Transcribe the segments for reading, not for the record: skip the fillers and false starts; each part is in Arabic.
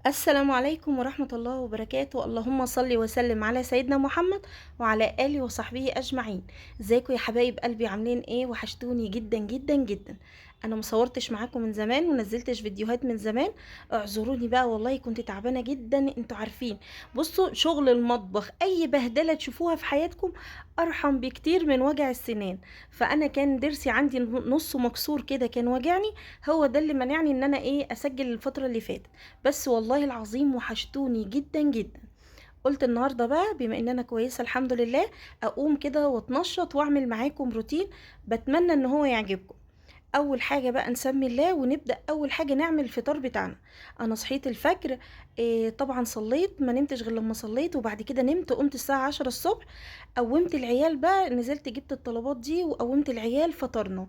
السلام عليكم ورحمة الله وبركاته. اللهم صل وسلم على سيدنا محمد وعلى آله وصحبه أجمعين. ازيكم يا حبايب قلبي؟ عاملين ايه؟ وحشتوني جدا جدا جدا. انا مصورتش معاكم من زمان ونزلتش فيديوهات من زمان. اعذروني بقى، والله كنت تعبانة جدا. انتوا عارفين، بصوا، شغل المطبخ اي بهدلة تشوفوها في حياتكم ارحم بكتير من وجع السنان. فانا كان ضرسي عندي نصه مكسور كده، كان وجعني. هو ده اللي منعني ان انا اسجل الفترة اللي فاتت. بس والله العظيم وحشتوني جدا جدا. قلت النهارده بقى بما ان انا كويسه الحمد لله، اقوم كده واتنشط واعمل معاكم روتين بتمنى ان هو يعجبكم. اول حاجه بقى نسمي الله ونبدا. اول حاجه نعمل الفطار بتاعنا. انا صحيت الفجر، طبعا صليت، ما نمتش غير لما صليت، وبعد كده نمت، قمت الساعه 10 الصبح. قومت العيال بقى، نزلت جبت الطلبات دي وقومت العيال فطرنا.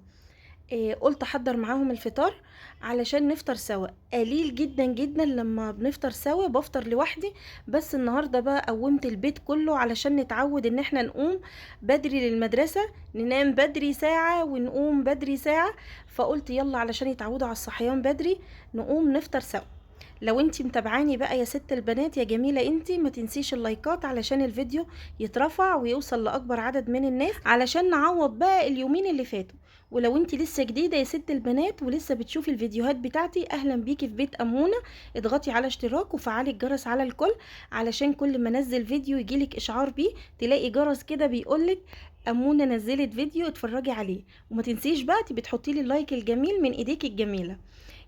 قلت احضر معاهم الفطار علشان نفطر سوا. قليل جدا جدا لما بنفطر سوا، بفطر لوحدي. بس النهارده بقى قومت البيت كله علشان نتعود ان احنا نقوم بدري للمدرسة. ننام بدري ساعة ونقوم بدري ساعة. فقلت يلا علشان يتعودوا على الصحيان بدري نقوم نفطر سوا. لو انتي متابعاني بقى يا ست البنات يا جميلة، انتي ما تنسيش اللايكات علشان الفيديو يترفع ويوصل لأكبر عدد من الناس، علشان نعوض بقى اليومين اللي فاتوا. ولو انتي لسه جديدة يا ست البنات ولسه بتشوفي الفيديوهات بتاعتي، اهلا بيكي في بيت أمونة. اضغطي على اشتراك وفعلي الجرس على الكل، علشان كل ما انزل فيديو يجيلك اشعار بيه، تلاقي جرس كده بيقولك أمونة نزلت فيديو اتفرجي عليه. وما تنسيش بقى بتحطي لي اللايك الجميل من ايديك الجميلة.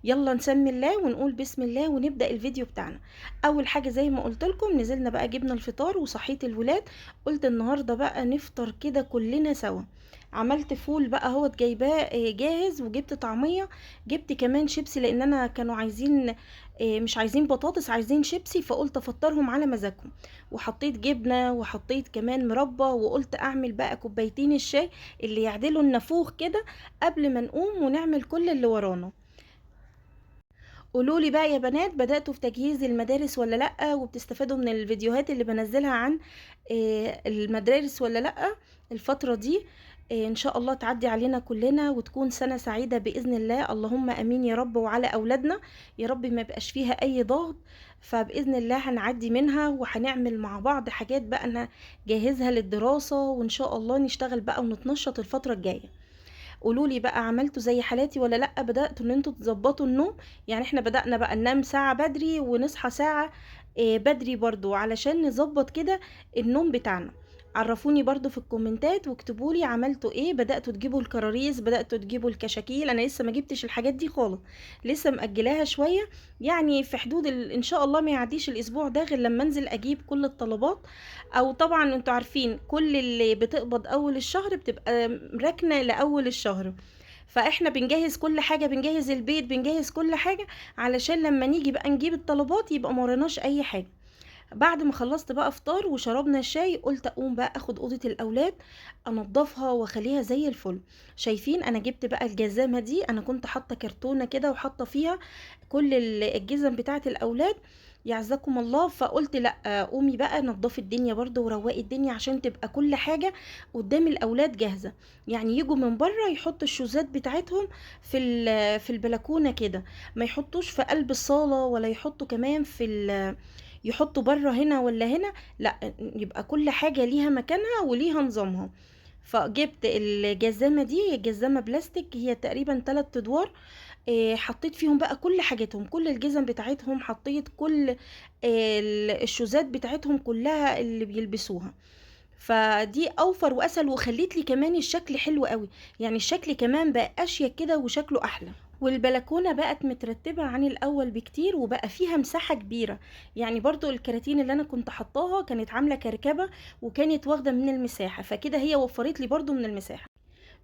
يلا نسمي الله ونقول بسم الله ونبدأ الفيديو بتاعنا. اول حاجة زي ما قلت لكم، نزلنا بقى جبنا الفطار وصحيت الولاد. قلت النهاردة بقى نفطر كده كلنا سوا. عملت فول بقى اهوت جايباه جاهز، وجبت طعمية. جبت كمان شيبسي لان انا كانوا عايزين مش عايزين بطاطس، عايزين شيبسي، فقلت افطرهم على مزاجهم. وحطيت جبنة وحطيت كمان مربى، وقلت اعمل بقى كوبايتين الشاي اللي يعدلوا النافوخ كده قبل ما نقوم ونعمل كل اللي ورانا. قولولي بقى يا بنات، بدأتوا في تجهيز المدارس ولا لأ؟ وبتستفادوا من الفيديوهات اللي بنزلها عن المدارس ولا لأ الفترة دي؟ ان شاء الله تعدي علينا كلنا وتكون سنة سعيدة بإذن الله، اللهم امين يا رب. وعلى اولادنا يا رب ما يبقاش فيها اي ضغط. فبإذن الله هنعدي منها وهنعمل مع بعض حاجات بقى نجهزها للدراسة، وان شاء الله نشتغل بقى ونتنشط الفترة الجاية. قولولي بقى، عملتوا زي حالاتي ولا لأ؟ بدأتوا ان انتوا تظبطوا النوم؟ يعني احنا بدأنا بقى ننام ساعة بدري ونصحى ساعة بدري برضو علشان نظبط كده النوم بتاعنا. عرفوني برضو في الكومنتات واكتبولي عملتوا ايه. بدأتوا تجيبوا الكراريس، بدأتوا تجيبوا الكشاكيل؟ انا لسه ما جبتش الحاجات دي خالص، لسه مأجلاها شوية. يعني في حدود ان شاء الله ما يعديش الاسبوع ده غير لما انزل اجيب كل الطلبات. او طبعا انتوا عارفين كل اللي بتقبض اول الشهر بتبقى راكنه لاول الشهر. فاحنا بنجهز كل حاجه، بنجهز البيت، بنجهز كل حاجه علشان لما نيجي بقى نجيب الطلبات يبقى ما وراناش اي حاجه. بعد ما خلصت بقى فطار وشربنا الشاي، قلت اقوم بقى اخد اوضه الاولاد انضفها واخليها زي الفل. شايفين انا جبت بقى الجزامه دي، انا كنت حاطه كرتونه كده وحاطه فيها كل الجزم بتاعه الاولاد، يعزكم الله. فقلت لا، قومي بقى نضفي الدنيا برضو وروقي الدنيا عشان تبقى كل حاجه قدام الاولاد جاهزه. يعني يجوا من بره يحطوا الشوزات بتاعتهم في البلكونه كده، ما يحطوش في قلب الصاله ولا يحطوا كمان يحطوا بره هنا ولا هنا. لا، يبقى كل حاجة ليها مكانها وليها نظامها. فجبت الجزامة دي، هي جزامة بلاستيك، هي تقريبا 3 ادوار. حطيت فيهم بقى كل حاجاتهم، كل الجزم بتاعتهم، حطيت كل الشوزات بتاعتهم كلها اللي بيلبسوها. فدي اوفر واسهل، وخليت لي كمان الشكل حلو قوي. يعني الشكل كمان بقى اشيك كده وشكله احلى. والبلكونه بقت مترتبه عن الاول بكتير وبقى فيها مساحه كبيره. يعني برضو الكراتين اللي انا كنت حطاها كانت عامله كركبه وكانت واخده من المساحه، فكده هي وفرت لي برضو من المساحه.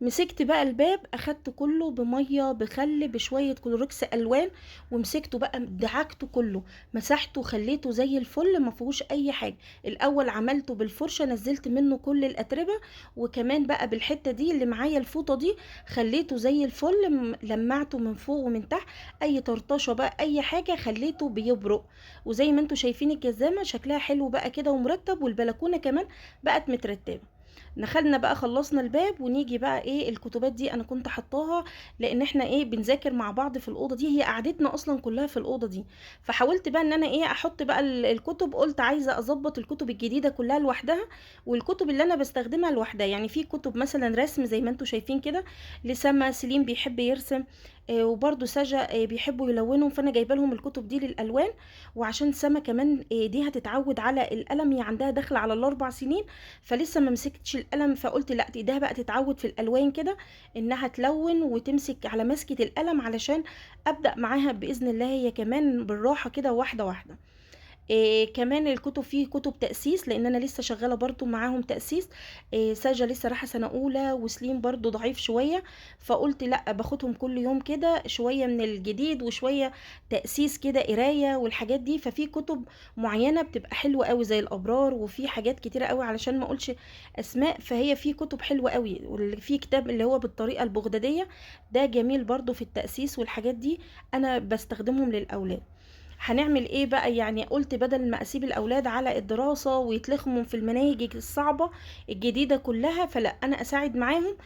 مسكت بقى الباب، اخدت كله بميه بخل بشويه كلوركس الوان، ومسكته بقى دعكته كله، مسحته خليته زي الفل ما فيهوش اي حاجه. الاول عملته بالفرشه، نزلت منه كل الاتربه، وكمان بقى بالحته دي اللي معايا الفوطه دي خليته زي الفل، لمعته من فوق ومن تحت، اي طرطشه بقى اي حاجه خليته بيبرق. وزي ما انتوا شايفين الجزامه شكلها حلو بقى كده ومرتب، والبلكونه كمان بقت مترتبه. دخلنا بقى خلصنا الباب، ونيجي بقى ايه الكتبات دي انا كنت حطاها، لان احنا ايه بنذاكر مع بعض في الاوضه دي، هي قعدتنا اصلا كلها في الاوضه دي. فحاولت بقى ان انا ايه احط بقى الكتب، قلت عايزه اظبط الكتب الجديده كلها لوحدها، والكتب اللي انا بستخدمها لوحدها. يعني في كتب مثلا رسم زي ما انتم شايفين كده، لسما سليم بيحب يرسم، وبرده سجا بيحبوا يلونوا، فانا جايبه لهم الكتب دي للالوان. وعشان سما كمان دي هتتعود على القلم، هي عندها داخله على ال4 سنين، فلسه ما مسكتش القلم، فقلت لا ايديها بقى تتعود في الالوان كده انها تلون وتمسك على مسكه القلم، علشان ابدا معاها باذن الله هي كمان بالراحه كده واحده واحده. كمان الكتب، فيه كتب تأسيس، لان انا لسه شغالة برضو معاهم تأسيس. ساجة لسه رايحة سنة اولى، وسليم برضو ضعيف شوية، فقلت لا باخدهم كل يوم كده شوية من الجديد وشوية تأسيس كده قراية والحاجات دي. ففي كتب معينة بتبقى حلوة قوي زي الابرار، وفي حاجات كتيرة قوي علشان ما اقولش اسماء، فهي في كتب حلوة قوي. في كتاب اللي هو بالطريقة البغدادية، ده جميل برضو في التأسيس والحاجات دي، انا بستخدمهم للاولاد. هنعمل ايه بقى؟ يعني قلت بدل ما اسيب الاولاد على الدراسة ويتلخموا في المناهج الصعبة الجديدة كلها، فلا انا اساعد معاهم.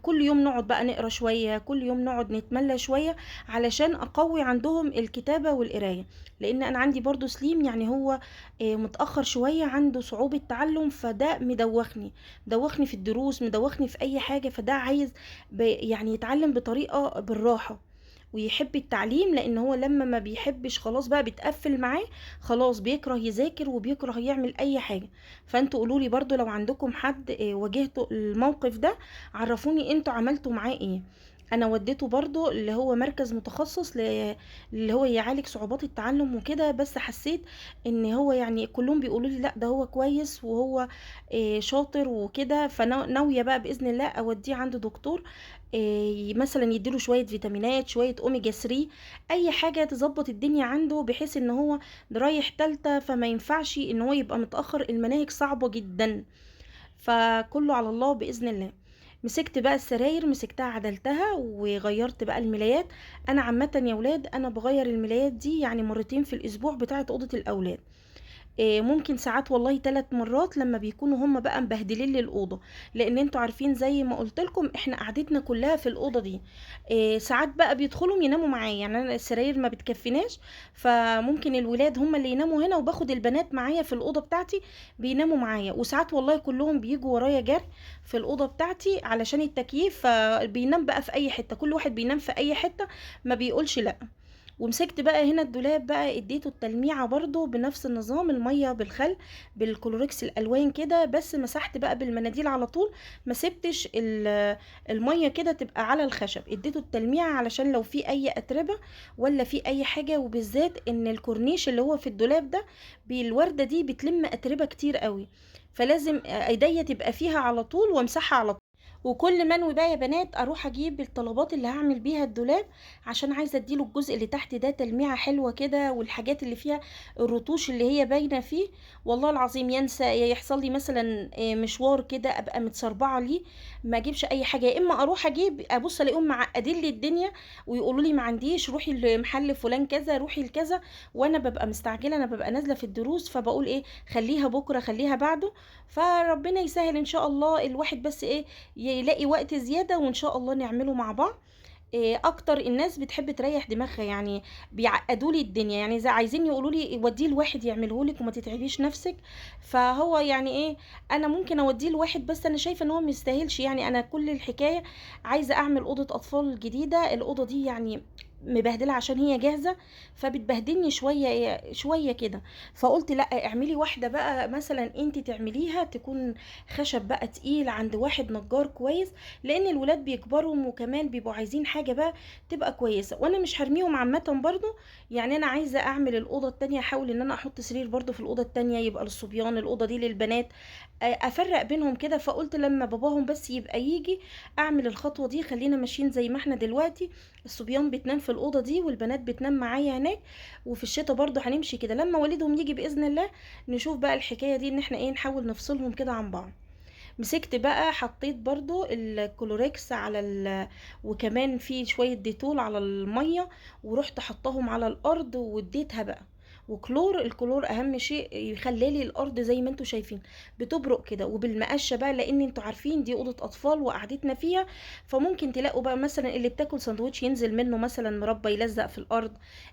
كل يوم نقعد بقى نقرا شوية، كل يوم نقعد نتملى شوية، علشان اقوي عندهم الكتابة والقراية. لان انا عندي برضو سليم، يعني هو متأخر شوية، عنده صعوبة تعلم، فده مدوخني في الدروس، مدوخني في اي حاجة، فده عايز يعني يتعلم بطريقة بالراحة ويحب التعليم. لان هو لما ما بيحبش خلاص بقى بتقفل معاه، خلاص بيكره يذاكر وبيكره يعمل اي حاجة. فانتوا قولولي برضو لو عندكم حد واجهتوا الموقف ده، عرفوني انتوا عملتوا معاه ايه. انا وديته برضو اللي هو مركز متخصص اللي هو يعالج صعوبات التعلم وكده، بس حسيت ان هو يعني كلهم بيقولوا لي لا ده هو كويس وهو شاطر وكده. فناويه بقى باذن الله اوديه عند دكتور مثلا يديله شويه فيتامينات، شويه اوميجا 3، اي حاجه تظبط الدنيا عنده، بحيث ان هو ده رايح تالتة، فما ينفعش ان هو يبقى متاخر، المناهج صعبه جدا. فكله على الله باذن الله. مسكت بقى السراير، مسكتها عدلتها وغيرت بقى الملايات. انا عامه يا ولاد انا بغير الملايات دي يعني مرتين في الاسبوع بتاعه اوضه الاولاد. ممكن ساعات والله 3 مرات لما بيكونوا هم بقى مبهدلين لي الاوضه. لان انتوا عارفين زي ما قلت لكم احنا قعدتنا كلها في الاوضه دي. ساعات بقى بيدخلوا يناموا معايا، يعني انا السراير ما بتكفيناش، فممكن الولاد هم اللي يناموا هنا، وباخد البنات معايا في الاوضه بتاعتي بيناموا معايا. وساعات والله كلهم بيجوا ورايا جري في الاوضه بتاعتي علشان التكييف، فبينام بقى في اي حته، كل واحد بينام في اي حته، ما بيقولش لا. ومسكت بقى هنا الدولاب بقى اديته التلميعة برضو بنفس النظام، المية بالخل بالكلوريكس الالوان كده، بس مسحت بقى بالمناديل على طول، ما سبتش المية كده تبقى على الخشب، اديته التلميعة علشان لو في اي اتربة ولا في اي حاجة. وبالذات ان الكورنيش اللي هو في الدولاب ده بالوردة دي بتلم اتربة كتير قوي، فلازم ايديا تبقى فيها على طول وامسحها على طول. وكل ما انوي بقى يا بنات اروح اجيب الطلبات اللي هعمل بيها الدولاب، عشان عايزه اديله الجزء اللي تحت ده تلميعه حلوه كده، والحاجات اللي فيها الرطوش اللي هي باينه فيه. والله العظيم ينسى يحصل لي مثلا مشوار كده ابقى متسربعه ليه، ما اجيبش اي حاجه، يا اما اروح اجيب ابص الاقيهم معقدين لي الدنيا ويقولوا لي ما عنديش، روحي لمحل فلان كذا، روحي لكذا، وانا ببقى مستعجله، انا ببقى نازله في الدروس، فبقول ايه خليها بكره خليها بعده. فربنا يسهل ان شاء الله، الواحد بس ايه يلاقي وقت زيادة وان شاء الله نعمله مع بعض. اكتر الناس بتحب تريح دماغها، يعني بيعقدوا لي الدنيا، يعني اذا عايزين يقولوا لي وديه لواحد يعمله لك وما تتعبيش نفسك. فهو يعني ايه، انا ممكن اوديه لواحد، بس انا شايفه ان هو مستاهلش. يعني انا كل الحكايه عايزه اعمل اوضه اطفال جديده، الاوضه دي يعني مبهدله عشان هي جاهزه، فبتبهدلني شويه شويه كده. فقلت لا اعملي واحده بقى مثلا انت تعمليها تكون خشب بقى تقيل عند واحد نجار كويس، لان الولاد بيكبروا وكمان بيبقوا عايزين حاجه بقى تبقى كويسه، وانا مش هرميهم عامه برضو. يعني انا عايزه اعمل الاوضه التانية، احاول ان انا احط سرير برضو في الاوضه التانية يبقى للصبيان، الاوضه دي للبنات، افرق بينهم كده. فقلت لما باباهم بس يبقى يجي اعمل الخطوه دي، خلينا ماشيين زي ما احنا دلوقتي، الصبيان بتنام في الاوضه دي والبنات بتنام معايا هناك. وفي الشتاء برضو هنمشي كده، لما والدهم يجي باذن الله نشوف بقى الحكايه دي، ان احنا ايه نحاول نفصلهم كده عن بعض. مسكت بقى حطيت برضو الكلوريكس على وكمان في شوية ديتول على المية، ورحت حطاهم على الارض واديتها بقى، وكلور. الكلور اهم شيء يخلي الارض زي ما انتوا شايفين بتبرق كده. وبالمقشه بقى، لان انتوا عارفين دي اوضه اطفال وقعدتنا فيها، فممكن تلاقوا بقى مثلا اللي بتاكل سندوتش ينزل منه مثلا مربى يلزق في الارض،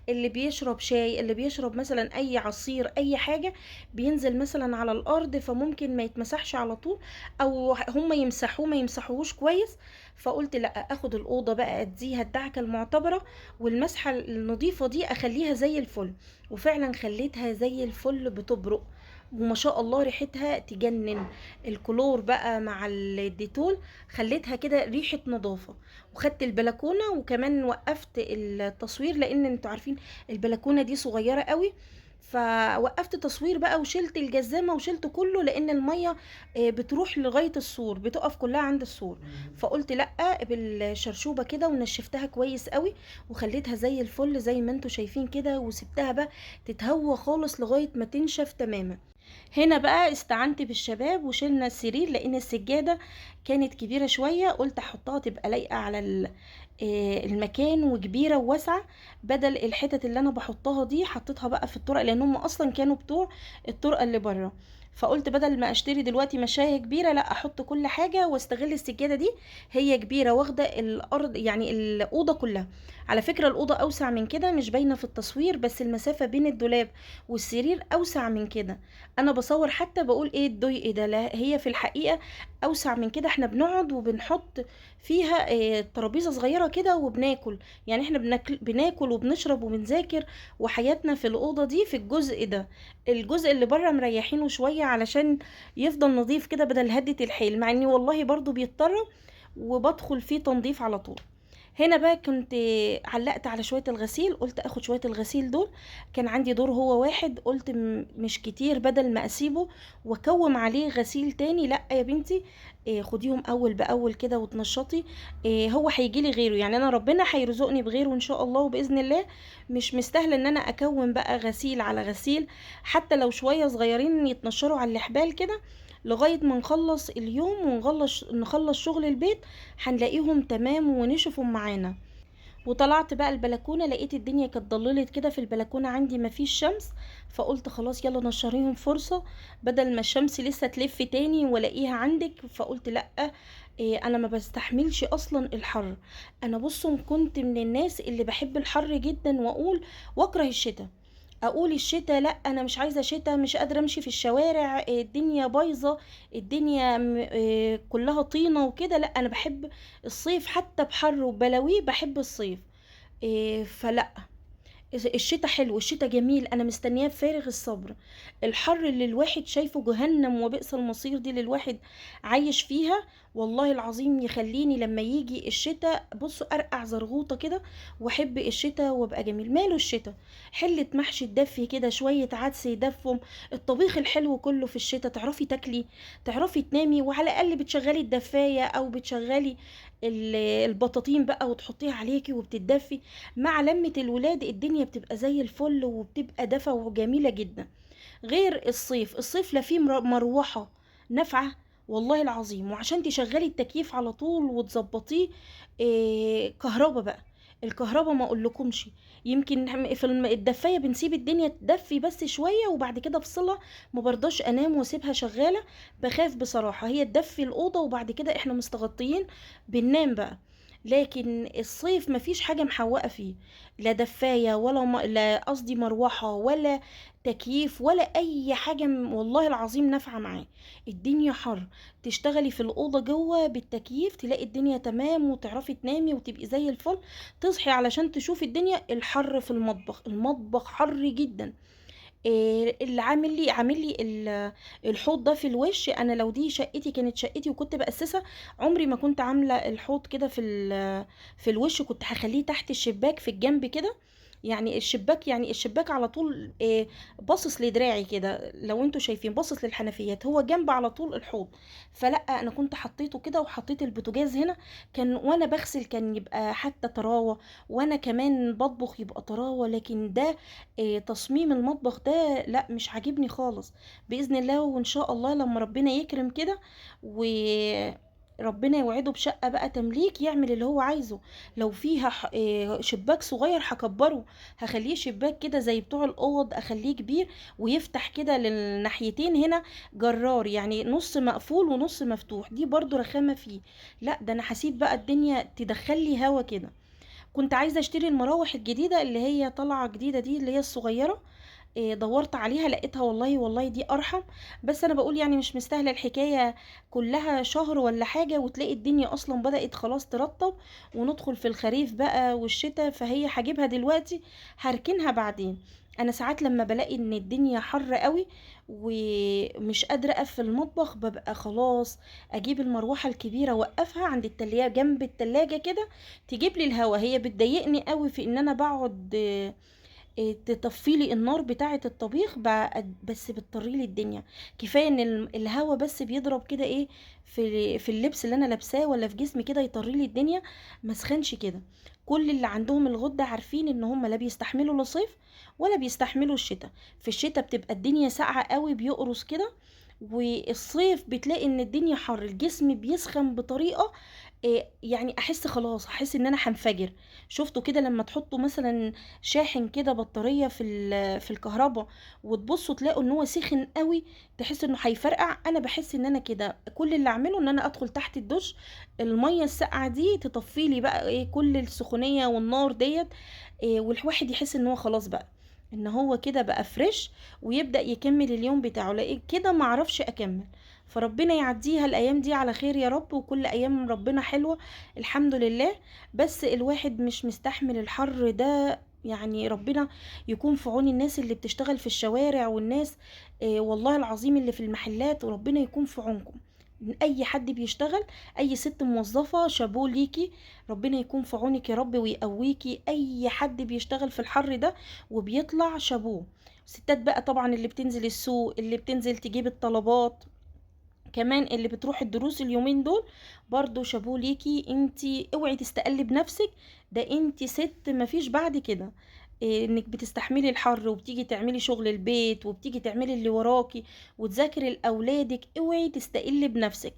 اللي بيشرب شاي، اللي بيشرب مثلا اي عصير، اي حاجه بينزل مثلا على الارض، فممكن ما يتمسحش على طول، او هم يمسحوه ما يمسحوهوش كويس. فقلت لا، اخد الاوضه بقى اديها الدعكه المعتبره، والمسحه النظيفه دي اخليها زي الفل. وفعلا خليتها زي الفل بتبرق، وما شاء الله ريحتها تجنن. الكلور بقى مع الديتول خليتها كده ريحة نظافة. وخدت البلكونة، وكمان وقفت التصوير لان انتوا عارفين البلكونة دي صغيرة قوي. فوقفت تصوير بقى وشلت الجزامة وشلت كله، لان المية بتروح لغاية السور، بتقف كلها عند السور. فقلت لأ، بالشرشوبة كده ونشفتها كويس قوي، وخليتها زي الفل زي ما انتوا شايفين كده، وسبتها بقى تتهوى خالص لغاية ما تنشف تماما. هنا بقى استعنت بالشباب وشلنا السرير، لان السجادة كانت كبيرة شوية، قلت احطها تبقى لايقة على المكان، وكبيرة وواسعة. بدل الحتت اللي انا بحطها دي حطيتها بقى في الطرق، لان هم اصلا كانوا بتوع الطرقة اللي بره. فقلت بدل ما اشتري دلوقتي مشاية كبيرة، لا احط كل حاجة واستغل السجادة دي. هي كبيرة واخدة الارض يعني الاوضة كلها. على فكرة الاوضة اوسع من كده، مش باينة في التصوير، بس المسافة بين الدولاب والسرير اوسع من كده. انا بصور حتى بقول ايه الضيق ده، لا هي في الحقيقة اوسع من كده. احنا بنقعد وبنحط فيها ترابيزة صغيرة كده وبناكل. يعني احنا بناكل وبنشرب وبنذاكر، وحياتنا في الأوضة دي في الجزء ده. الجزء اللي بره مريحينه شوية علشان يفضل نظيف كده بدل هدة الحيل، مع اني والله برضو بيضطر وبدخل فيه تنظيف على طول. هنا بقى كنت علقت على شوية الغسيل، قلت اخد شوية الغسيل دول. كان عندي دور هو واحد، قلت مش كتير، بدل ما اسيبه واكوم عليه غسيل تاني، لا يا بنتي خديهم اول باول كده وتنشطي. هو هيجيلي غيره، يعني انا ربنا هيرزقني بغيره ان شاء الله وباذن الله. مش مستاهله ان انا اكوم بقى غسيل على غسيل، حتى لو شويه صغيرين يتنشروا على الحبال كده، لغايه ما نخلص اليوم نخلص شغل البيت، هنلاقيهم تمام ونشفوا معانا. وطلعت بقى البلكونه، لقيت الدنيا كانت ضللت كده في البلكونه عندي، مفيش شمس. فقلت خلاص يلا نشريهم فرصه، بدل ما الشمس لسه تلف تاني والاقيها عندك. فقلت لا، انا ما بستحملش اصلا الحر. انا بصوا كنت من الناس اللي بحب الحر جدا، واكره الشتاء. اقول الشتاء لا، انا مش عايزه شتاء، مش قادره امشي في الشوارع، الدنيا بايظه، الدنيا كلها طينه وكده. لا انا بحب الصيف، حتى بحر وبلاويه بحب الصيف. فلا، الشتاء حلو، الشتاء جميل، انا مستنياه بفارغ الصبر. الحر اللي الواحد شايفه جهنم وبئس المصير دي اللي الواحد عايش فيها، والله العظيم يخليني لما يجي الشتاء بصوا ارقع زرغوطه كده، واحب الشتاء وابقى جميل. ماله الشتاء، حله محشي تدفي كده، شويه عدس يدفهم، الطبيخ الحلو كله في الشتاء، تعرفي تاكلي، تعرفي تنامي، وعلى الاقل بتشغلي الدفايه او بتشغلي البطاطين بقى وتحطيها عليكي وبتدفي. مع لمة الولاد الدنيا بتبقى زي الفل، وبتبقى دفى وجميلة جدا. غير الصيف، الصيف لا فيه مروحة نافعة والله العظيم، وعشان تشغلي التكييف على طول وتظبطيه كهربا بقى. الكهرباء ما اقولكمش، يمكن في الدفايه بنسيب الدنيا تدفي بس شويه وبعد كده افصلها، ما برضاش انام واسيبها شغاله. بخاف بصراحه هي تدفي الاوضه وبعد كده احنا مستغطيين بننام بقى. لكن الصيف مفيش حاجه محوقه فيه، لا دفايه لا قصدي مروحه ولا تكييف ولا اي حاجه والله العظيم نافعه معاه. الدنيا حر، تشتغلي في الاوضه جوه بالتكييف تلاقي الدنيا تمام وتعرفي تنامي وتبقي زي الفل. تصحي علشان تشوفي الدنيا. الحر في المطبخ، المطبخ حر جدا. اللي عامل لي الحوض ده في الوش. انا لو دي شقتي كانت شقتي وكنت بأسسها، عمري ما كنت عامله الحوض كده في الوش، كنت هخليه تحت الشباك في الجنب كده. يعني الشباك على طول باصص لدراعي كده، لو انتوا شايفين باصص للحنفيات، هو جنب على طول الحوض. فلا انا كنت حطيته كده، وحطيت البوتاجاز هنا، كان وانا بغسل كان يبقى حتى طراوه، وانا كمان بطبخ يبقى طراوه. لكن ده تصميم المطبخ ده لا مش عاجبني خالص. باذن الله وان شاء الله لما ربنا يكرم كده و ربنا يوعده بشقة بقى تمليك يعمل اللي هو عايزه. لو فيها شباك صغير هكبره، هخليه شباك كده زي بتوع الأوض، أخليه كبير ويفتح كده للناحيتين هنا جرار، يعني نص مقفول ونص مفتوح، دي برضو رخامة فيه. لا ده أنا هسيب بقى الدنيا تدخلي هوا كده. كنت عايزة اشتري المراوح الجديدة اللي هي طالعة جديدة دي، اللي هي الصغيرة. دورت عليها لقيتها، والله والله دي ارحم. بس انا بقول يعني مش مستاهله الحكايه كلها شهر ولا حاجه وتلاقي الدنيا اصلا بدات خلاص ترطب، وندخل في الخريف بقى والشتاء، فهي هجيبها دلوقتي هركنها بعدين. انا ساعات لما بلاقي ان الدنيا حر قوي ومش قادره اقفل المطبخ، ببقى خلاص اجيب المروحه الكبيره اوقفها عند التلاجة جنب التلاجة كده، تجيب لي الهوا. هي بتضايقني قوي في ان انا بقعد تطفي لي النار بتاعه الطبيخ بس بتطري لي الدنيا. كفايه ان الهوا بس بيضرب كده ايه في اللبس اللي انا لابساه ولا في جسمي كده يطري لي الدنيا، ما سخنش كده. كل اللي عندهم الغده عارفين ان هم لا بيستحملوا لا صيف ولا بيستحملوا الشتاء. في الشتاء بتبقى الدنيا ساقعه قوي بيقرص كده، والصيف بتلاقي ان الدنيا حر، الجسم بيسخن بطريقه يعني احس خلاص، احس ان انا هنفجر. شفتوا كده لما تحطوا مثلا شاحن كده بطارية في الكهرباء وتبصوا تلاقوا ان هو سخن قوي، تحس انه هيفرقع. انا بحس ان انا كده كل اللي اعمله ان انا ادخل تحت الدش، المية الساقعة دي تطفي لي بقى ايه كل السخونية والنار ديت. إيه، والواحد يحس ان هو خلاص بقى ان هو كده بقى فريش، ويبدأ يكمل اليوم بتاعه. لقيت كده معرفش اكمل. فربنا يعديها الايام دي على خير يا رب، وكل ايام ربنا حلوة الحمد لله. بس الواحد مش مستحمل الحر ده، يعني ربنا يكون في عون الناس اللي بتشتغل في الشوارع والناس والله العظيم اللي في المحلات، وربنا يكون في عونكم. اي حد بيشتغل، اي ست موظفة شابوه ليكي، ربنا يكون في عونك يا رب ويقويكي. اي حد بيشتغل في الحر ده وبيطلع شابوه. ستات بقى طبعا اللي بتنزل السوق، اللي بتنزل تجيب الطلبات، كمان اللي بتروح الدروس اليومين دول، برضو شابوه ليكي. انتي اوعي تستقلي بنفسك، ده انتي ست مفيش بعد كده. انك بتستحملي الحر وبتيجي تعملي شغل البيت وبتيجي تعملي اللي وراكي وتذاكري لاولادك. اوعي تستقلي بنفسك،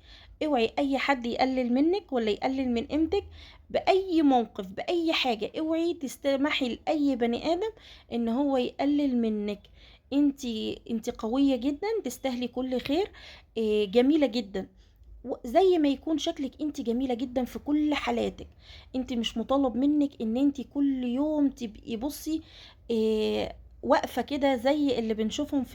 اوعي اي حد يقلل منك ولا يقلل من قيمتك باي موقف باي حاجة. اوعي تستمحي لاي بني ادم ان هو يقلل منك. انتي قوية جدا، تستاهلي كل خير. جميلة جدا، زي ما يكون شكلك انت جميلة جدا في كل حالاتك. انت مش مطالب منك ان انت كل يوم تبقي بصي واقفة كده زي اللي بنشوفهم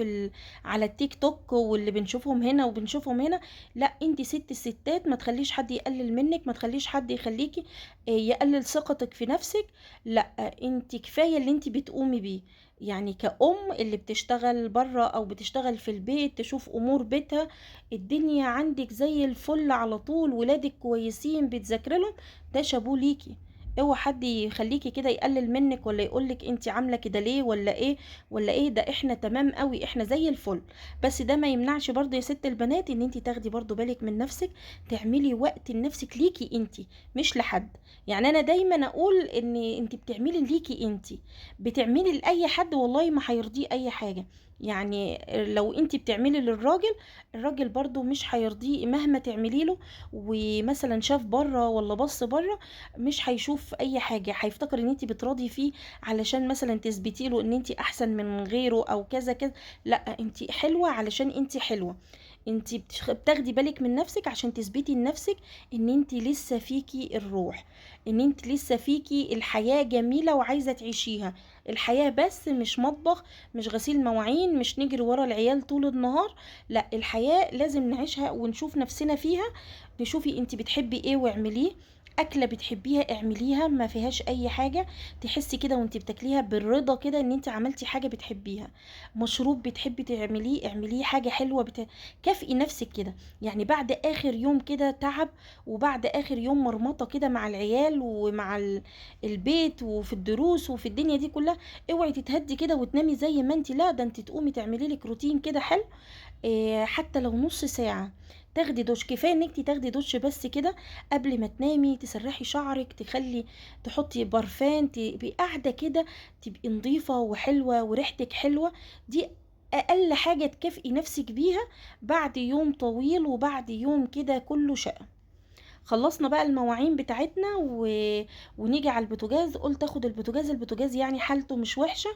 على التيك توك، واللي بنشوفهم هنا وبنشوفهم هنا. لا انت ست الستات، ما تخليش حد يقلل منك، ما تخليش حد يخليكي يقلل ثقتك في نفسك. لا انت كفاية اللي انت بتقومي بيه. يعني كأم اللي بتشتغل برا او بتشتغل في البيت تشوف امور بيتها، الدنيا عندك زي الفل على طول، ولادك كويسين بتذاكري لهم، ده شابوه ليكي. اوعى حد يخليكي كده يقلل منك ولا يقولك انت عامله كده ليه ولا ايه ولا ايه. ده احنا تمام قوي، احنا زي الفل. بس ده ما يمنعش برضو يا ست البنات ان انت تاخدي برضو بالك من نفسك، تعملي وقت لنفسك ليكي انت، مش لحد. يعني انا دايما اقول ان انت بتعملي ليكي انت، بتعملي لاي حد والله ما هيرضيه اي حاجه. يعني لو انت بتعملي للراجل، الراجل برضو مش هيرضيه مهما تعملي له. ومثلا شاف بره ولا بص بره، مش هيشوف اي حاجه، هيفتكر ان انت بتراضي فيه علشان مثلا تثبتي له ان انت احسن من غيره او كذا كذا. لا انت حلوه علشان انت حلوه. انت بتاخدي بالك من نفسك عشان تثبتي لنفسك ان انت لسه فيكي الروح، ان انت لسه فيكي الحياه جميله وعايزه تعيشيها. الحياه بس مش مطبخ، مش غسيل مواعين، مش نجري ورا العيال طول النهار. لا الحياة لازم نعيشها ونشوف نفسنا فيها. تشوفي انت بتحبي ايه واعمليه، اكله بتحبيها اعمليها ما فيهاش اي حاجه، تحسي كده وانت بتاكليها بالرضا كده ان انت عملتي حاجه بتحبيها. مشروب بتحبي تعمليه اعمليه حاجه حلوه كافئي نفسك كده. يعني بعد اخر يوم كده تعب، وبعد اخر يوم مرمطه كده مع العيال ومع البيت وفي الدروس وفي الدنيا دي كلها، اوعي تتهدي كده وتنامي زي ما انت. لا ده انت تقومي تعملي لك روتين كده حلو، حتى لو نص ساعة. تاخدي دش، كفايه انك تاخدي دش بس كده قبل ما تنامي، تسرحي شعرك، تحطي برفان، تبقي قاعده كده، تبقي نظيفه وحلوه وريحتك حلوه. دي اقل حاجه تكافئي نفسك بيها بعد يوم طويل وبعد يوم كده كله شقة. خلصنا بقى المواعين بتاعتنا ونيجي على البوتاجاز. قلت اخد البوتاجاز يعني حالته مش وحشه،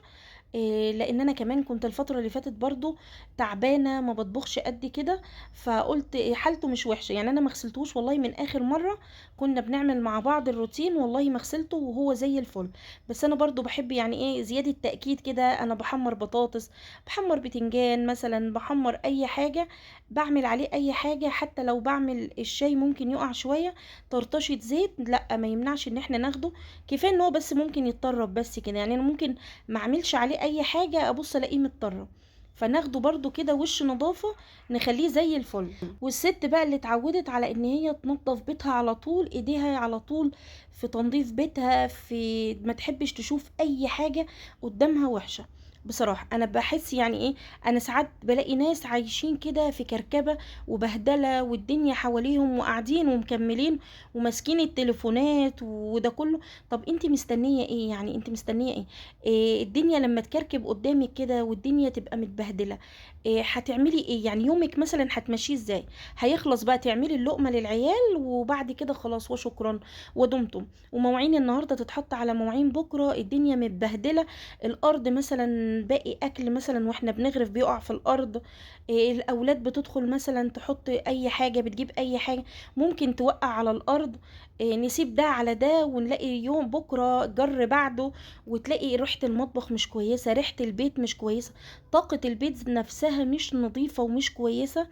لان انا كمان كنت الفتره اللي فاتت برضو تعبانه، ما بطبخش قد كده. فقلت حالته مش وحشه يعني. انا ما غسلتوش والله من اخر مره كنا بنعمل مع بعض الروتين، والله ما غسلته وهو زي الفل. بس انا برضو بحب يعني ايه زياده تاكيد كده. انا بحمر بطاطس، بحمر بتنجان مثلا، بحمر اي حاجه، بعمل عليه اي حاجه. حتى لو بعمل الشاي ممكن يقع شويه طرطشه زيت، لا ما يمنعش ان احنا ناخده. كفايه ان هو بس ممكن يتطرب بس كده يعني. انا ممكن ما اعملش عليه اي حاجه ابص الاقيه متطرب، فناخده برضو كده وش نظافه، نخليه زي الفل. والست بقى اللي اتعودت على ان هي تنظف بيتها على طول، ايديها على طول في تنظيف بيتها، في ما تحبش تشوف اي حاجه قدامها وحشه. بصراحة أنا بحس يعني إيه، أنا ساعات بلاقي ناس عايشين كده في كركبة وبهدلة والدنيا حواليهم، وقاعدين ومكملين وماسكين التليفونات وده كله. طب انت مستنية ايه يعني؟ انت مستنية ايه؟ الدنيا لما تكركب قدامك كده والدنيا تبقى متبهدله، هتعملي ايه يعني؟ يومك مثلا هتمشيه ازاي؟ هيخلص بقى تعملي اللقمه للعيال وبعد كده خلاص وشكرا ودمتم. ومواعين النهارده تتحط على مواعين بكره، الدنيا متبهدله. الارض مثلا باقي اكل مثلا واحنا بنغرف بيقع في الارض. الاولاد بتدخل مثلا تحط اي حاجه، بتجيب اي حاجه ممكن توقع على الارض. نسيب ده على ده ونلاقي يوم بكره جر بعده، وتلاقي ريحة المطبخ مش كويسة، ريحة البيت مش كويسة، طاقة البيت نفسها مش نظيفة ومش كويسة.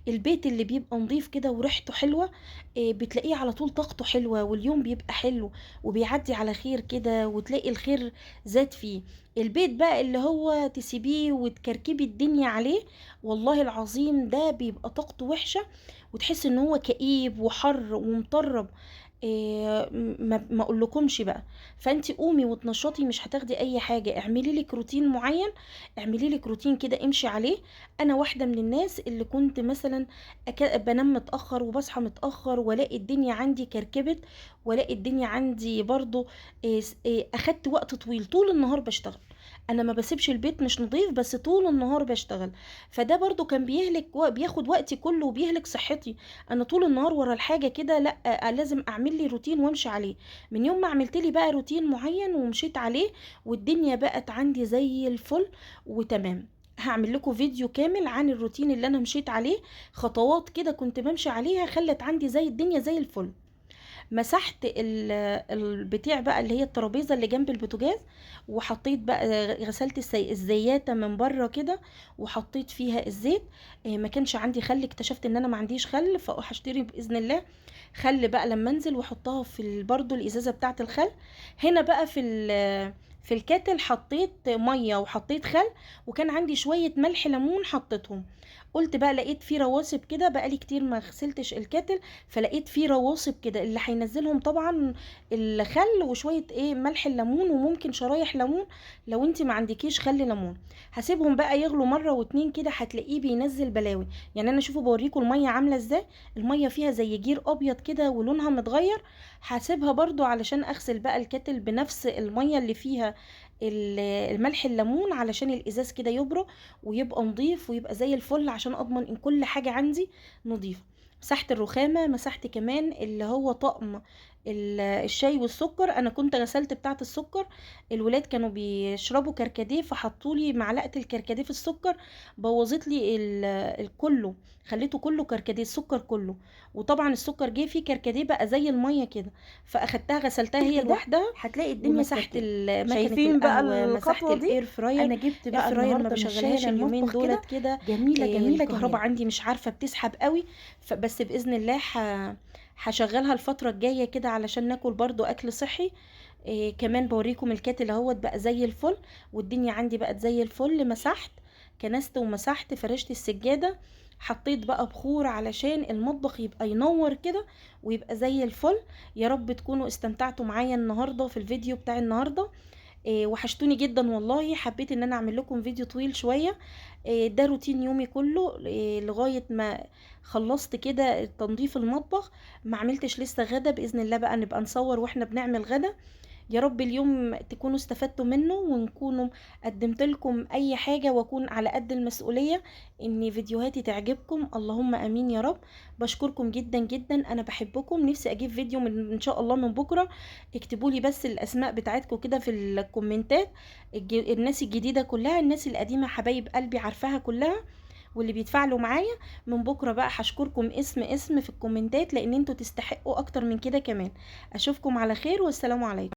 البيت اللي بيبقى نظيف كده وريحته حلوة، بتلاقيه على طول طاقته حلوة واليوم بيبقى حلو وبيعدي على خير كده، وتلاقي الخير زاد فيه. البيت بقى اللي هو تسيبيه وتكركبي الدنيا عليه، والله العظيم ده بيبقى طاقته وحشة، وتحس ان هو كئيب وحر ومطرب. ما اقولكمش بقى. فانت قومي وتنشطي، مش هتاخدي اي حاجه. اعملي لك روتين معين، اعملي لك روتين كده امشي عليه. انا واحده من الناس اللي كنت مثلا بنام متاخر وبصحى متاخر، والاقي الدنيا عندي كركبت، والاقي الدنيا عندي برضو اخدت وقت طويل طول النهار بشتغل. انا ما بسيبش البيت مش نظيف بس طول النهار بشتغل، فده برضو كان بياخد وقتي كله وبيهلك صحتي. انا طول النهار ورا الحاجه كده، لا لازم اعمل لي روتين وامشي عليه. من يوم ما عملت لي بقى روتين معين ومشيت عليه، والدنيا بقت عندي زي الفل وتمام. هعمل لكم فيديو كامل عن الروتين اللي انا مشيت عليه، خطوات كده كنت بمشي عليها خلت عندي زي الدنيا زي الفل. مسحت البتاع بقى اللي هي الترابيزه اللي جنب البوتاجاز، وحطيت بقى غسلت الزياته من بره كده وحطيت فيها الزيت. ما كانش عندي خل، اكتشفت ان انا ما عنديش خل، فهشتري باذن الله خل بقى لما انزل واحطها في برضو الازازه بتاعه الخل. هنا بقى في الكاتل حطيت ميه وحطيت خل، وكان عندي شويه ملح ليمون حطيتهم. قلت بقى لقيت فيه رواسب كده، بقالي كتير ما غسلتش الكاتل، فلقيت فيه رواسب كده اللي هينزلهم طبعا الخل وشويه ملح الليمون، وممكن شرايح ليمون لو انت ما عندكيش خل ليمون. هسيبهم بقى يغلوا مره واتنين كده، هتلاقيه بينزل بلاوي. يعني انا شوفوا بوريكم الميه عامله ازاي، الميه فيها زي جير ابيض كده ولونها متغير. هسيبها برضو علشان اغسل بقى الكاتل بنفس الميه اللي فيها الملح الليمون، علشان الازاز كده يبرق ويبقى نظيف ويبقى زي الفل، عشان اضمن ان كل حاجة عندي نظيفة. مسحت الرخامة، مسحت كمان اللي هو طقم الشاي والسكر. انا كنت غسلت بتاعة السكر، الولاد كانوا بيشربوا كركديه فحطوا لي معلقة الكركديه في السكر، بوظت لي كله، خليته كله كركديه السكر كله. وطبعا السكر جه فيه كركديه بقى زي المية كده، فاخدتها غسلتها هي لوحدها. هتلاقي الدنيا ومسحت مكنة شايفين بقى القهوة، مسحت الخطوة دي؟ الاير فراير. انا جبت اير بقى فراير ما النهارده بشغلهاش مشانة اليومين المطبخ كده، دولت كده. جميلة جميلة الكهرباء جميلة. عندي مش عارفة بتسحب قوي، فبس بإذن الله هشغلها الفترة الجاية كده علشان ناكل برضو أكل صحي. كمان بوريكم الكاتل اهوت بقى زي الفل، والدنيا عندي بقت زي الفل. مسحت، كنست ومسحت، فرشت السجادة، حطيت بقى بخور علشان المطبخ يبقى ينور كده ويبقى زي الفل. يا رب تكونوا استمتعتوا معايا النهاردة في الفيديو بتاع النهاردة. وحشتوني جدا والله، حبيت ان انا اعمل لكم فيديو طويل شوية. ده روتين يومي كله لغاية ما خلصت كده تنظيف المطبخ. ما عملتش لسه غدا، باذن الله بقى نبقى نصور واحنا بنعمل غدا. يا رب اليوم تكونوا استفدتوا منه، ونكونوا قدمت لكم اي حاجة، واكون على قد المسؤولية ان فيديوهاتي تعجبكم. اللهم امين يا رب. بشكركم جدا جدا، انا بحبكم. نفسي اجيب فيديو ان شاء الله من بكرة. اكتبوا لي بس الاسماء بتاعتكم كده في الكومنتات، الناس الجديدة كلها، الناس القديمة حبايب قلبي عارفاها كلها، واللي بيتفاعلوا معايا. من بكرة بقى هشكركم اسم اسم في الكومنتات، لان انتوا تستحقوا اكتر من كده كمان. اشوفكم على خير، والسلام عليكم.